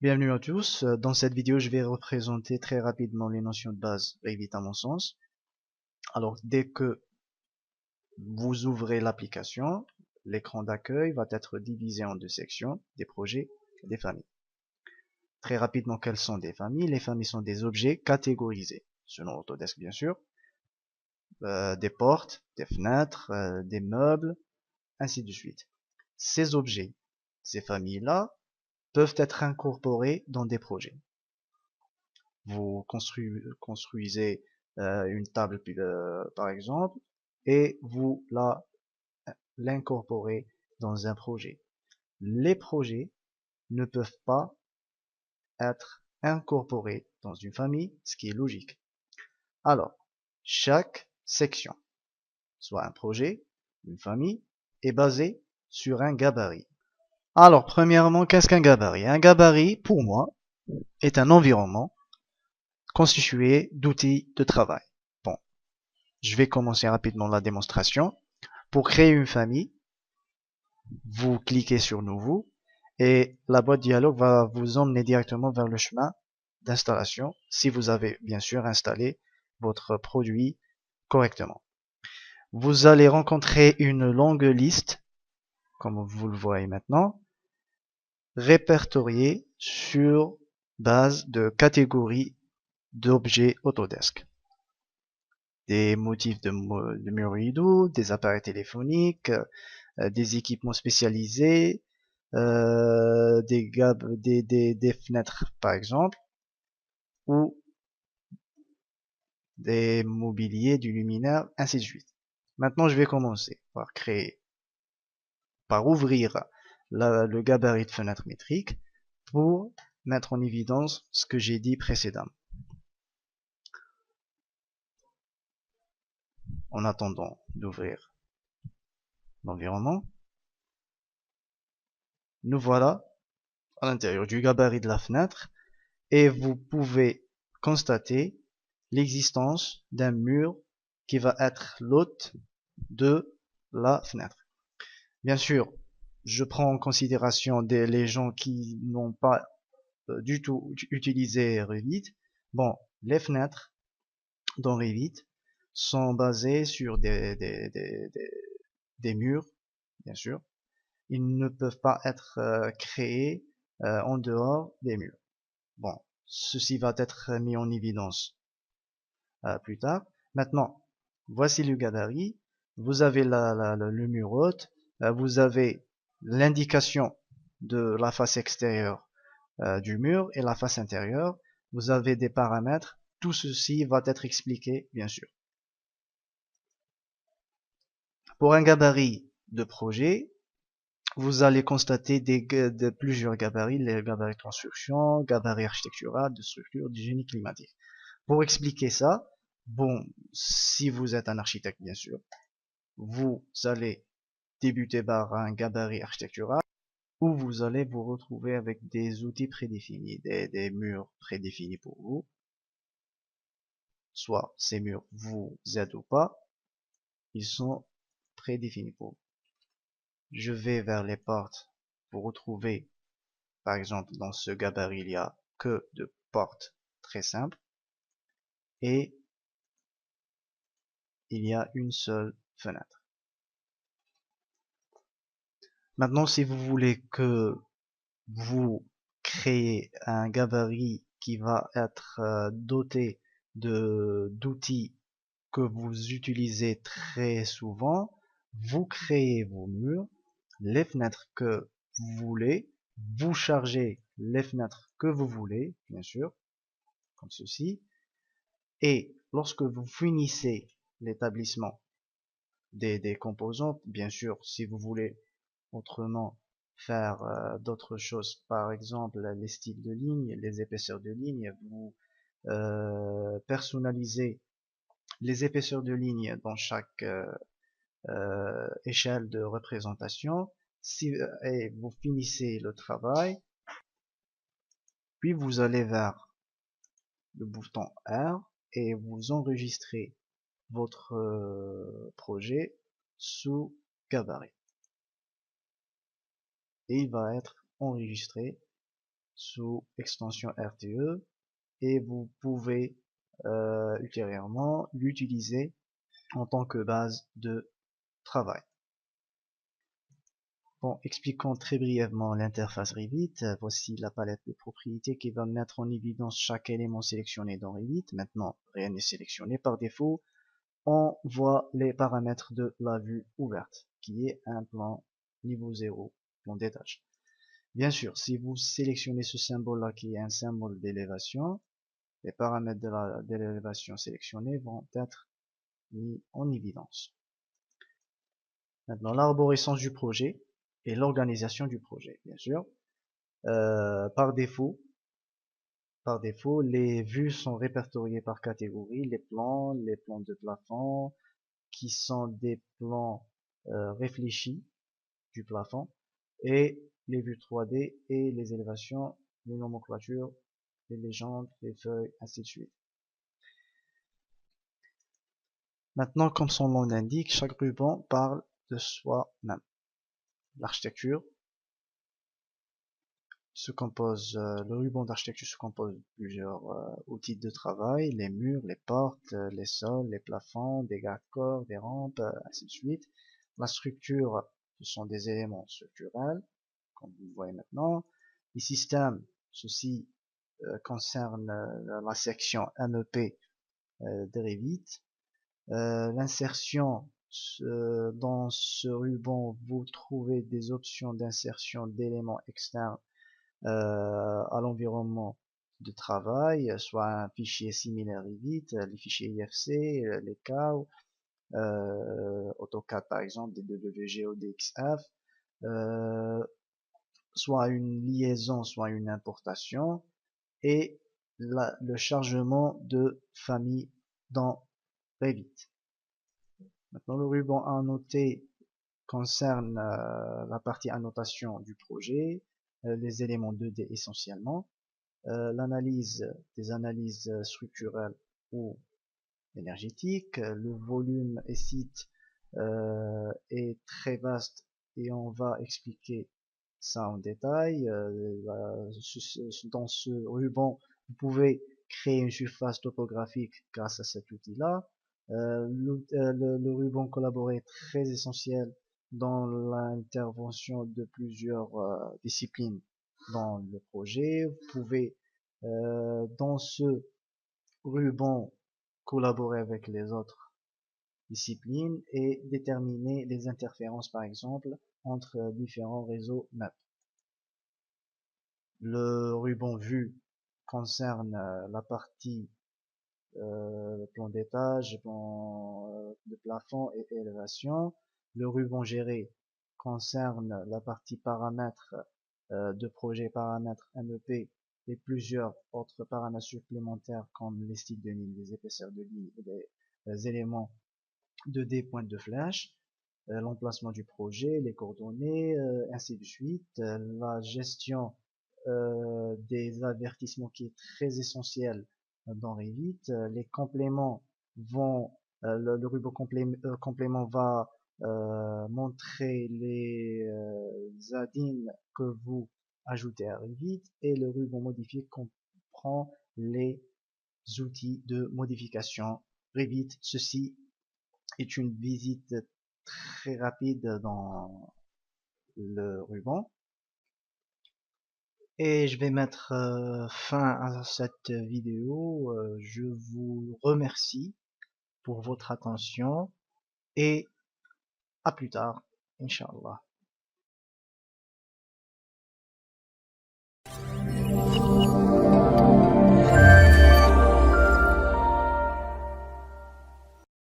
Bienvenue à tous. Dans cette vidéo, je vais représenter très rapidement les notions de base Revit à mon sens. Alors, dès que vous ouvrez l'application, l'écran d'accueil va être divisé en deux sections, des projets et des familles. Très rapidement, quelles sont des familles? Les familles sont des objets catégorisés, selon Autodesk bien sûr, des portes, des fenêtres, des meubles, ainsi de suite. Ces objets, ces familles-là, peuvent être incorporés dans des projets. Vous construisez une table par exemple et vous l'incorporez dans un projet. Les projets ne peuvent pas être incorporés dans une famille, ce qui est logique. Alors, chaque section, soit un projet, une famille, est basée sur un gabarit. Alors, premièrement, qu'est-ce qu'un gabarit? Un gabarit, pour moi, est un environnement constitué d'outils de travail. Bon, je vais commencer rapidement la démonstration. Pour créer une famille, vous cliquez sur Nouveau et la boîte dialogue va vous emmener directement vers le chemin d'installation si vous avez bien sûr installé votre produit correctement. Vous allez rencontrer une longue liste, comme vous le voyez maintenant, répertoriée sur base de catégories d'objets Autodesk. Des motifs de murs rideaux, des appareils téléphoniques, des équipements spécialisés, des fenêtres par exemple, ou des mobiliers, du luminaire, ainsi de suite. Maintenant, je vais commencer par ouvrir le gabarit de fenêtre métrique pour mettre en évidence ce que j'ai dit précédemment. En attendant d'ouvrir l'environnement, nous voilà à l'intérieur du gabarit de la fenêtre et vous pouvez constater l'existence d'un mur qui va être l'hôte de la fenêtre. Bien sûr, je prends en considération les gens qui n'ont pas du tout utilisé Revit. Bon, les fenêtres dans Revit sont basées sur des murs, bien sûr. Ils ne peuvent pas être créés en dehors des murs. Bon, ceci va être mis en évidence plus tard. Maintenant, voici le gabarit. Vous avez le mur haute, vous avez l'indication de la face extérieure du mur et la face intérieure. Vous avez des paramètres. Tout ceci va être expliqué, bien sûr. Pour un gabarit de projet, vous allez constater plusieurs gabarits, les gabarits de construction, gabarits architectural, de structure, du génie climatique. Pour expliquer ça, bon, si vous êtes un architecte, bien sûr, vous allez débuter par un gabarit architectural où vous allez vous retrouver avec des outils prédéfinis, des murs prédéfinis pour vous. Soit ces murs vous aident ou pas, ils sont prédéfinis pour vous. Je vais vers les portes pour retrouver, par exemple, dans ce gabarit, il n'y a que de portes très simples et il y a une seule fenêtre. Maintenant, si vous voulez que vous créez un gabarit qui va être doté d'outils que vous utilisez très souvent, vous créez vos murs, les fenêtres que vous voulez, vous chargez les fenêtres que vous voulez, bien sûr, comme ceci, et lorsque vous finissez l'établissement des composantes, bien sûr, si vous voulez autrement faire d'autres choses, par exemple les styles de ligne, les épaisseurs de ligne, vous personnalisez les épaisseurs de ligne dans chaque échelle de représentation, et vous finissez le travail, puis vous allez vers le bouton R et vous enregistrez votre projet sous gabarit. Et il va être enregistré sous extension RTE et vous pouvez ultérieurement l'utiliser en tant que base de travail. Bon, expliquons très brièvement l'interface Revit. Voici la palette de propriétés qui va mettre en évidence chaque élément sélectionné dans Revit. Maintenant, rien n'est sélectionné par défaut. On voit les paramètres de la vue ouverte, qui est un plan niveau 0, plan d'étage. Bien sûr, si vous sélectionnez ce symbole-là, qui est un symbole d'élévation, les paramètres de l'élévation sélectionnés vont être mis en évidence. Maintenant, l'arborescence du projet et l'organisation du projet, bien sûr. Par défaut, les vues sont répertoriées par catégorie, les plans de plafond, qui sont des plans réfléchis du plafond, et les vues 3D et les élévations, les nomenclatures, les légendes, les feuilles, ainsi de suite. Maintenant, comme son nom l'indique, chaque ruban parle de soi-même. L'architecture le ruban d'architecture se compose de plusieurs outils de travail, les murs, les portes, les sols, les plafonds, des garde-corps, des rampes, ainsi de suite. La structure, ce sont des éléments structurels, comme vous le voyez maintenant. Les systèmes, ceci concerne la section MEP de Revit. L'insertion, dans ce ruban, vous trouvez des options d'insertion d'éléments externes à l'environnement de travail, soit un fichier similaire Revit, les fichiers IFC, les CAO, AutoCAD par exemple, DWG ou DXF, soit une liaison, soit une importation, et le chargement de famille dans Revit. Maintenant, le ruban à annoter concerne la partie annotation du projet, les éléments 2D essentiellement, l'analyse des analyses structurelles ou énergétiques, le volume et site est très vaste et on va expliquer ça en détail. Dans ce ruban, vous pouvez créer une surface topographique grâce à cet outil-là. Le ruban collaboré est très essentiel dans l'intervention de plusieurs disciplines dans le projet. Vous pouvez dans ce ruban collaborer avec les autres disciplines et déterminer les interférences par exemple entre différents réseaux MAP. Le ruban vue concerne la partie plan d'étage, plan de plafond et élévation. Le ruban géré concerne la partie paramètres de projet, paramètres MEP et plusieurs autres paramètres supplémentaires comme les styles de ligne, les épaisseurs de ligne et les éléments 2D pointe de flèche, l'emplacement du projet, les coordonnées, ainsi de suite, la gestion des avertissements qui est très essentiel dans Revit. Les compléments vont, le ruban complément va montrer les add-ins que vous ajoutez à Revit et le ruban modifié comprend les outils de modification Revit. Ceci est une visite très rapide dans le ruban. Et je vais mettre fin à cette vidéo. Je vous remercie pour votre attention et à plus tard, Inch'Allah.